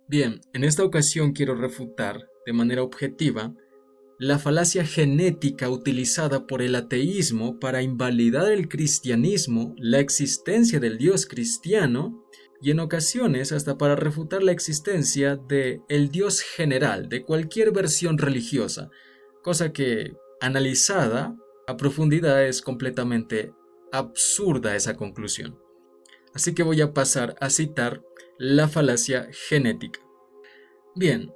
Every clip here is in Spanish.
Bien, en esta ocasión quiero refutar de manera objetiva la falacia genética utilizada por el ateísmo para invalidar el cristianismo, la existencia del Dios cristiano y en ocasiones hasta para refutar la existencia de el Dios general de cualquier versión religiosa, cosa que, analizada a profundidad, es completamente absurda esa conclusión. Así que voy a pasar a citar la falacia genética. Bien,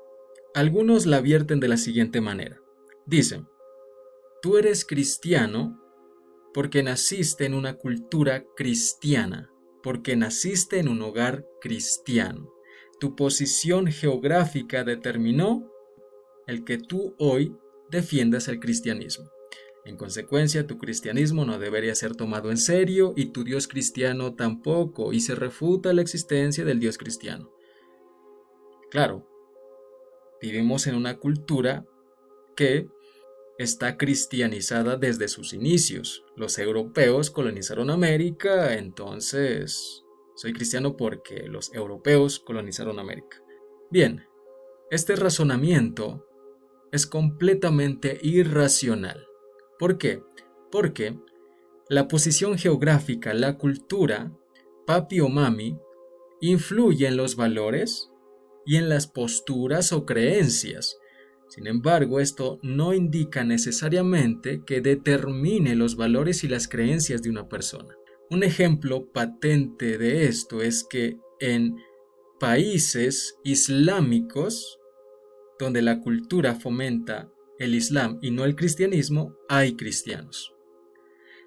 algunos la vierten de la siguiente manera. Dicen, tú eres cristiano porque naciste en una cultura cristiana, porque naciste en un hogar cristiano. Tu posición geográfica determinó el que tú hoy defiendas el cristianismo. En consecuencia, tu cristianismo no debería ser tomado en serio y tu Dios cristiano tampoco, y se refuta la existencia del Dios cristiano. Claro, vivimos en una cultura que está cristianizada desde sus inicios. Los europeos colonizaron América, entonces soy cristiano porque los europeos colonizaron América. Bien, este razonamiento es completamente irracional. ¿Por qué? Porque la posición geográfica, la cultura, papi o mami, influye en los valores y en las posturas o creencias. Sin embargo, esto no indica necesariamente que determine los valores y las creencias de una persona. Un ejemplo patente de esto es que en países islámicos, donde la cultura fomenta el Islam y no el cristianismo, hay cristianos.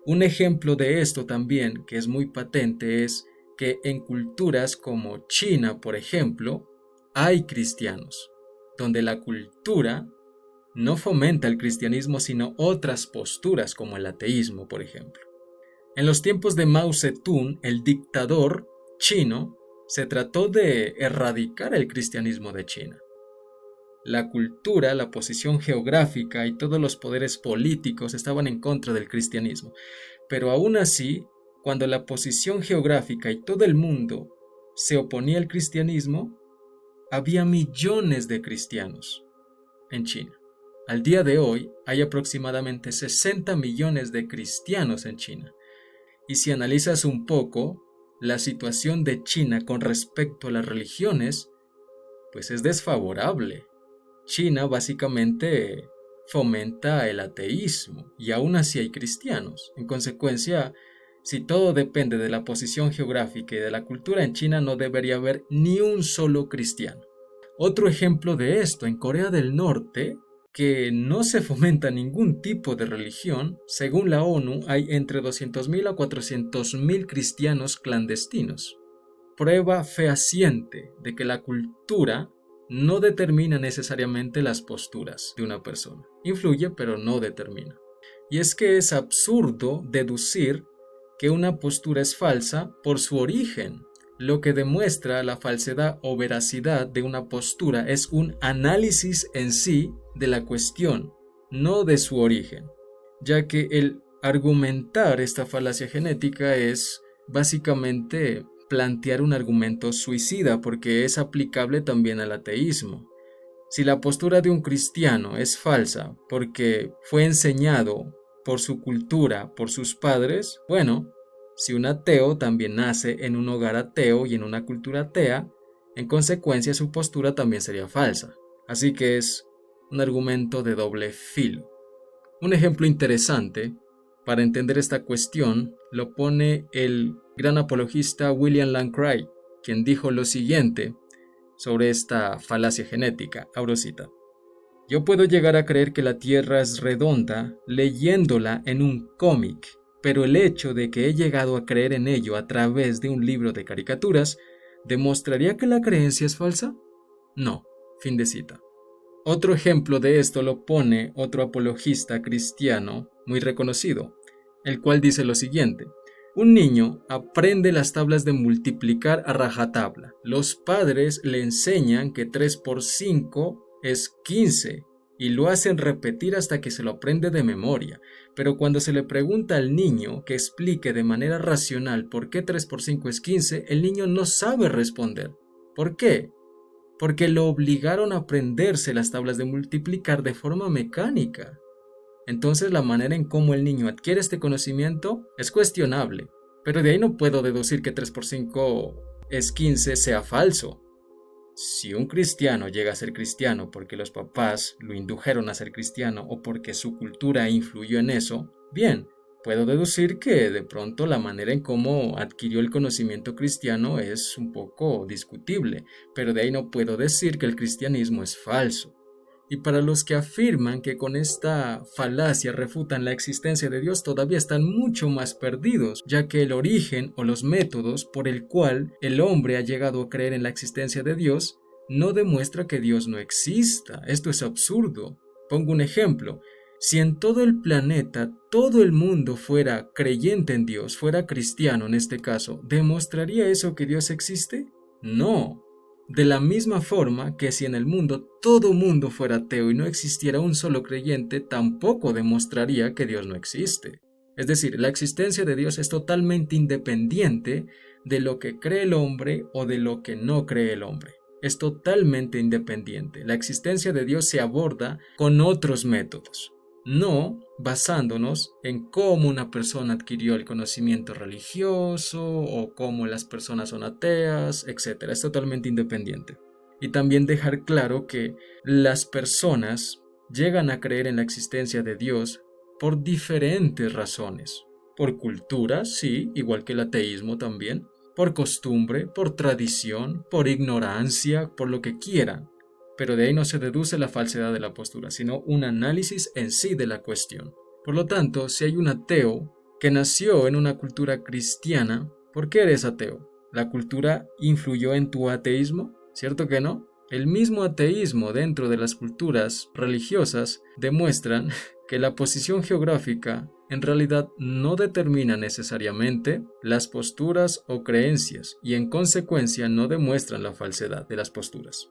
Un ejemplo de esto también, que es muy patente, es que en culturas como China, por ejemplo, hay cristianos, donde la cultura no fomenta el cristianismo sino otras posturas como el ateísmo, por ejemplo. En los tiempos de Mao Zedong, el dictador chino, se trató de erradicar el cristianismo de China. La cultura, la posición geográfica y todos los poderes políticos estaban en contra del cristianismo. Pero aún así, cuando la posición geográfica y todo el mundo se oponía al cristianismo, había millones de cristianos en China. Al día de hoy hay aproximadamente 60 millones de cristianos en China. Y si analizas un poco la situación de China con respecto a las religiones, pues es desfavorable. China básicamente fomenta el ateísmo y aún así hay cristianos. En consecuencia, si todo depende de la posición geográfica y de la cultura en China, no debería haber ni un solo cristiano. Otro ejemplo de esto, en Corea del Norte, que no se fomenta ningún tipo de religión, según la ONU hay entre 200.000 a 400.000 cristianos clandestinos. Prueba fehaciente de que la cultura no determina necesariamente las posturas de una persona. Influye, pero no determina. Y es que es absurdo deducir que una postura es falsa por su origen. Lo que demuestra la falsedad o veracidad de una postura es un análisis en sí de la cuestión, no de su origen, ya que el argumentar esta falacia genética es básicamente plantear un argumento suicida porque es aplicable también al ateísmo. Si la postura de un cristiano es falsa porque fue enseñado por su cultura, por sus padres, bueno, si un ateo también nace en un hogar ateo y en una cultura atea, en consecuencia su postura también sería falsa. Así que es un argumento de doble filo. Un ejemplo interesante para entender esta cuestión lo pone el gran apologista William Lane Craig, quien dijo lo siguiente sobre esta falacia genética, abro cita: yo puedo llegar a creer que la Tierra es redonda leyéndola en un cómic, pero el hecho de que he llegado a creer en ello a través de un libro de caricaturas, ¿demostraría que la creencia es falsa? No. Fin de cita. Otro ejemplo de esto lo pone otro apologista cristiano muy reconocido, el cual dice lo siguiente: un niño aprende las tablas de multiplicar a rajatabla. Los padres le enseñan que 3 por 5 es 15 y lo hacen repetir hasta que se lo aprende de memoria. Pero cuando se le pregunta al niño que explique de manera racional por qué 3 por 5 es 15, el niño no sabe responder. ¿Por qué? porque lo obligaron a aprenderse las tablas de multiplicar de forma mecánica. Entonces la manera en cómo el niño adquiere este conocimiento es cuestionable, pero de ahí no puedo deducir que 3 por 5 es 15 sea falso. Si un cristiano llega a ser cristiano porque los papás lo indujeron a ser cristiano o porque su cultura influyó en eso, bien, puedo deducir que de pronto la manera en cómo adquirió el conocimiento cristiano es un poco discutible, pero de ahí no puedo decir que el cristianismo es falso. Y para los que afirman que con esta falacia refutan la existencia de Dios, todavía están mucho más perdidos, ya que el origen o los métodos por el cual el hombre ha llegado a creer en la existencia de Dios no demuestra que Dios no exista. Esto es absurdo. Pongo un ejemplo. Si en todo el planeta todo el mundo fuera creyente en Dios, fuera cristiano en este caso, ¿demostraría eso que Dios existe? No. De la misma forma que si en el mundo todo mundo fuera ateo y no existiera un solo creyente, tampoco demostraría que Dios no existe. Es decir, la existencia de Dios es totalmente independiente de lo que cree el hombre o de lo que no cree el hombre. Es totalmente independiente. La existencia de Dios se aborda con otros métodos, no basándonos en cómo una persona adquirió el conocimiento religioso o cómo las personas son ateas, etc. Es totalmente independiente. Y también dejar claro que las personas llegan a creer en la existencia de Dios por diferentes razones. Por cultura, sí, igual que el ateísmo también. Por costumbre, por tradición, por ignorancia, por lo que quieran. Pero de ahí no se deduce la falsedad de la postura, sino un análisis en sí de la cuestión. Por lo tanto, si hay un ateo que nació en una cultura cristiana, ¿por qué eres ateo? ¿La cultura influyó en tu ateísmo? ¿Cierto que no? El mismo ateísmo dentro de las culturas religiosas demuestran que la posición geográfica en realidad no determina necesariamente las posturas o creencias y en consecuencia no demuestran la falsedad de las posturas.